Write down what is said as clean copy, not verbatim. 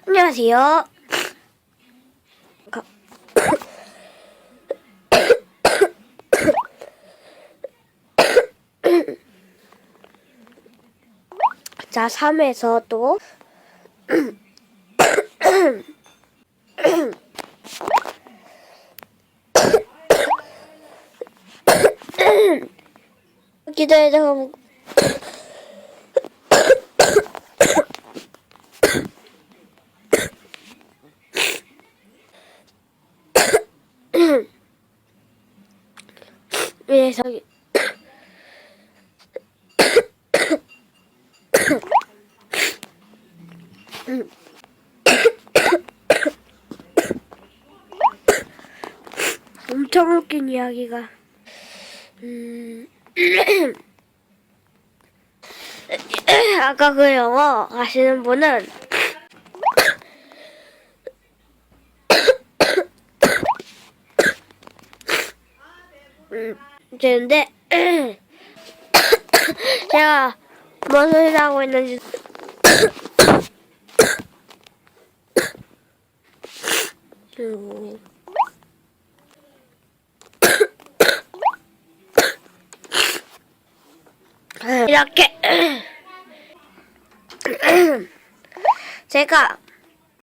안녕하세요. 자, 3에서 또 기다려. 위에서 엄청 웃긴 이야기가 아까 그 영어 아시는 분은 되는데 제가 뭔 소리를 하고 있는지 이렇게 제가